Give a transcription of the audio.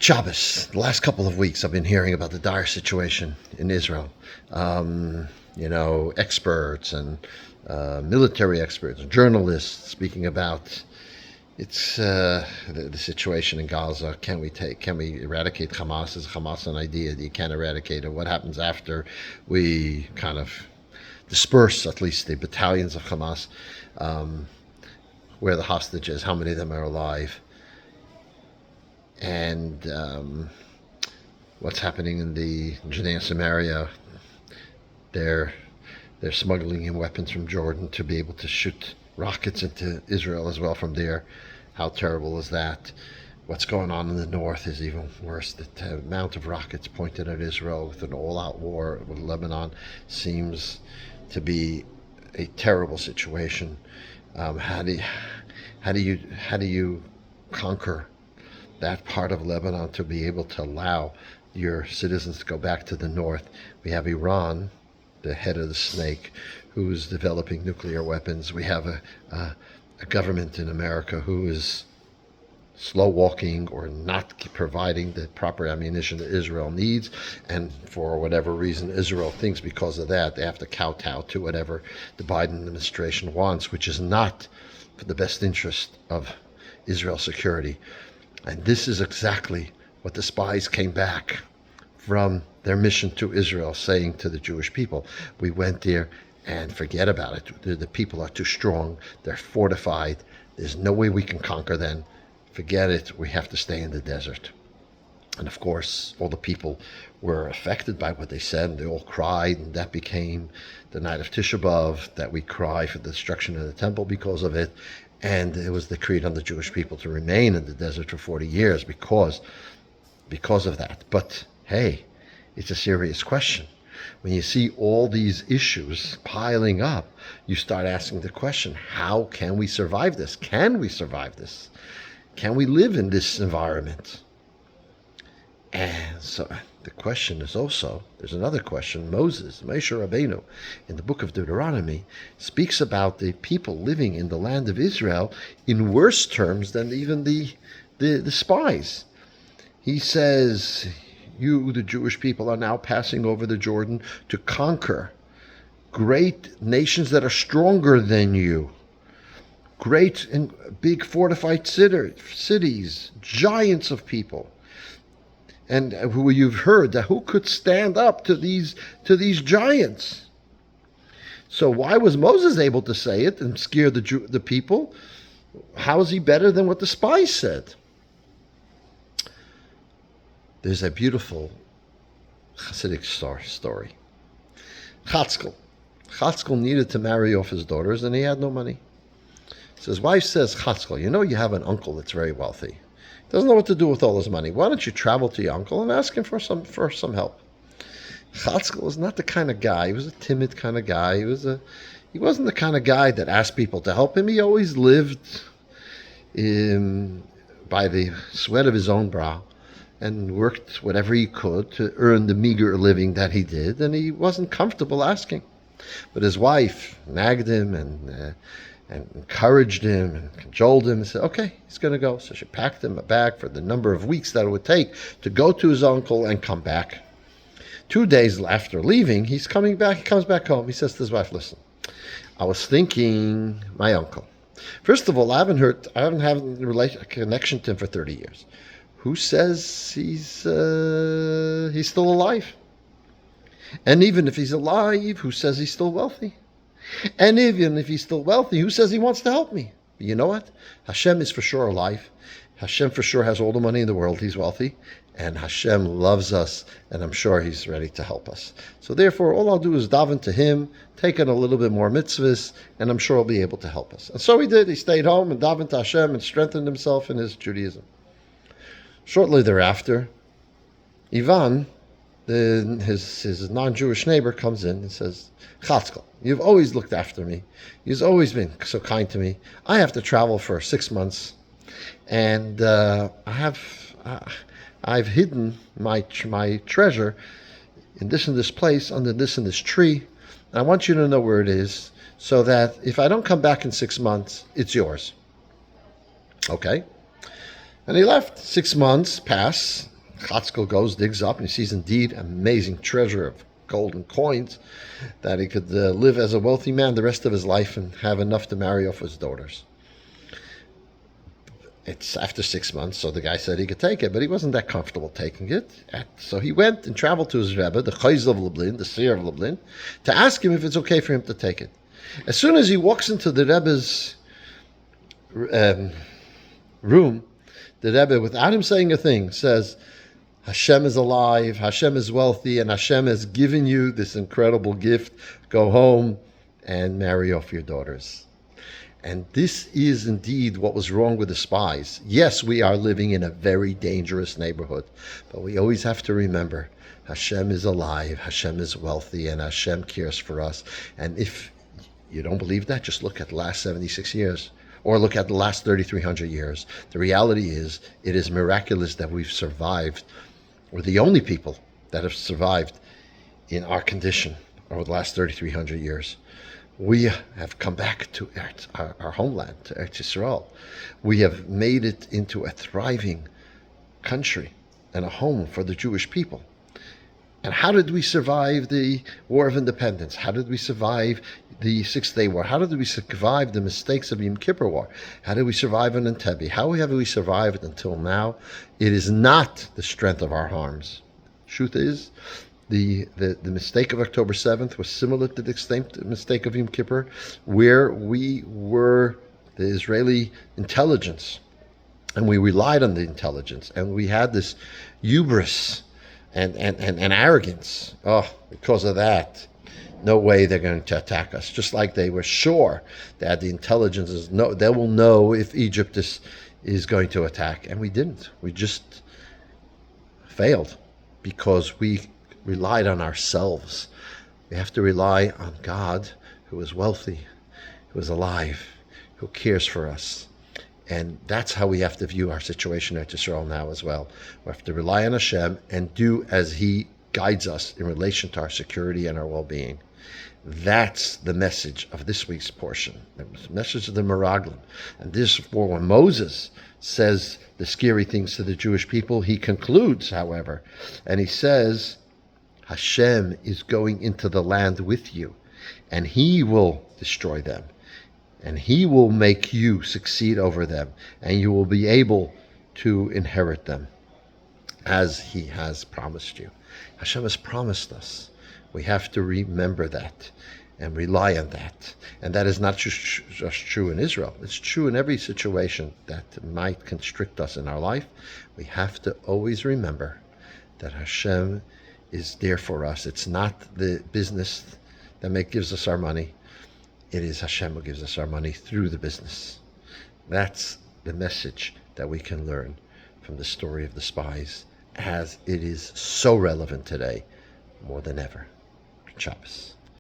Shabbos, the last couple of weeks, I've been hearing about the dire situation in Israel. Experts and military experts, journalists speaking about the situation in Gaza. Can we eradicate Hamas? Is Hamas an idea that you can't eradicate it? What happens after we kind of disperse at least the battalions of Hamas? Where the hostages, how many of them are alive? And what's happening in the Judea Samaria? They're smuggling in weapons from Jordan to be able to shoot rockets into Israel as well from there. How terrible is that? What's going on in the north is even worse. The amount of rockets pointed at Israel with an all-out war with Lebanon seems to be a terrible situation. How do you conquer that part of Lebanon to be able to allow your citizens to go back to the north? We have Iran, the head of the snake, who's developing nuclear weapons. We have a government in America who is slow walking or not providing the proper ammunition that Israel needs, and for whatever reason Israel thinks because of that they have to kowtow to whatever the Biden administration wants, which is not for the best interest of Israel's security. And this is exactly what the spies came back from their mission to Israel saying to the Jewish people. We went there and forget about it. The people are too strong. They're fortified. There's no way we can conquer them. Forget it. We have to stay in the desert. And of course, all the people were affected by what they said. And they all cried. And that became the night of Tisha B'Av, that we cry for the destruction of the temple because of it. And it was decreed on the Jewish people to remain in the desert for 40 years because of that. But hey, it's a serious question. When you see all these issues piling up, you start asking the question, how can we survive this? Can we survive this? Can we live in this environment? And so the question is also, there's another question. Moses, Moshe Rabbeinu, in the book of Deuteronomy, speaks about the people living in the land of Israel in worse terms than even the spies. He says, you, the Jewish people, are now passing over the Jordan to conquer great nations that are stronger than you. Great and big fortified cities, giants of people. And who you've heard that who could stand up to these giants? So why was Moses able to say it and scare the people? How is he better than what the spies said? There's a beautiful Hasidic story. Chatzkel needed to marry off his daughters, and he had no money. So his wife says, Chatzkel, you have an uncle that's very wealthy. Doesn't know what to do with all his money. Why don't you travel to your uncle and ask him for some help? Chatzkel was not the kind of guy. He was a timid kind of guy. He wasn't the kind of guy that asked people to help him. He always lived by the sweat of his own brow and worked whatever he could to earn the meager living that he did, and he wasn't comfortable asking. But his wife nagged him and encouraged him and cajoled him and said, okay, he's going to go. So she packed him a bag for the number of weeks that it would take to go to his uncle and come back. 2 days after leaving, he comes back home. He says to his wife, listen, I was thinking my uncle. First of all, I haven't had a connection to him for 30 years. Who says he's still alive? And even if he's alive, who says he's still wealthy? And even if he's still wealthy, who says he wants to help me? But you know what? Hashem is for sure alive. Hashem for sure has all the money in the world. He's wealthy. And Hashem loves us, and I'm sure he's ready to help us. So therefore, all I'll do is daven to him, take in a little bit more mitzvahs, and I'm sure he'll be able to help us. And so he did. He stayed home and davened to Hashem and strengthened himself in his Judaism. Shortly thereafter, Ivan, his non-Jewish neighbor, comes in and says, Chatzkel, you've always looked after me. You've always been so kind to me. I have to travel for 6 months, and I've hidden my treasure in this place, under this and this tree. And I want you to know where it is, so that if I don't come back in 6 months, it's yours. Okay? And he left. 6 months pass. Chatzkel goes, digs up, and he sees indeed amazing treasure of gold and coins that he could live as a wealthy man the rest of his life and have enough to marry off his daughters. It's after 6 months, so the guy said he could take it, but he wasn't that comfortable taking it. So he went and traveled to his Rebbe, the Chayz of Lublin, the Seer of Lublin, to ask him if it's okay for him to take it. As soon as he walks into the Rebbe's room, the Rebbe, without him saying a thing, says, Hashem is alive, Hashem is wealthy, and Hashem has given you this incredible gift. Go home and marry off your daughters. And this is indeed what was wrong with the spies. Yes, we are living in a very dangerous neighborhood, but we always have to remember Hashem is alive, Hashem is wealthy, and Hashem cares for us. And if you don't believe that, just look at the last 76 years. Or look at the last 3,300 years. The reality is, it is miraculous that we've survived. We're the only people that have survived in our condition over the last 3,300 years. We have come back to our homeland, to Eretz Yisrael. We have made it into a thriving country and a home for the Jewish people. And how did we survive the War of Independence? How did we survive the Six-Day War? How did we survive the mistakes of Yom Kippur War? How did we survive in Entebbe? How have we survived until now? It is not the strength of our arms. Truth is, the mistake of October 7th was similar to the same mistake of Yom Kippur, where we were the Israeli intelligence, and we relied on the intelligence, and we had this hubris and arrogance. Oh, because of that, no way they're going to attack us. Just like they were sure that the intelligence they will know if Egypt is going to attack, and we didn't. We just failed because we relied on ourselves. We have to rely on God, who is wealthy, who is alive, who cares for us. And that's how we have to view our situation at Israel now as well. We have to rely on Hashem and do as He guides us in relation to our security and our well-being. That's the message of this week's portion, the message of the Meraglim. And this, for when Moses says the scary things to the Jewish people, he concludes, however, and he says, Hashem is going into the land with you, and He will destroy them, and He will make you succeed over them, and you will be able to inherit them as He has promised you. Hashem has promised us. We have to remember that and rely on that. And that is not just true in Israel. It's true in every situation that might constrict us in our life. We have to always remember that Hashem is there for us. It's not the business that gives us our money. It is Hashem who gives us our money through the business. That's the message that we can learn from the story of the spies, as it is so relevant today more than ever. Shabbos.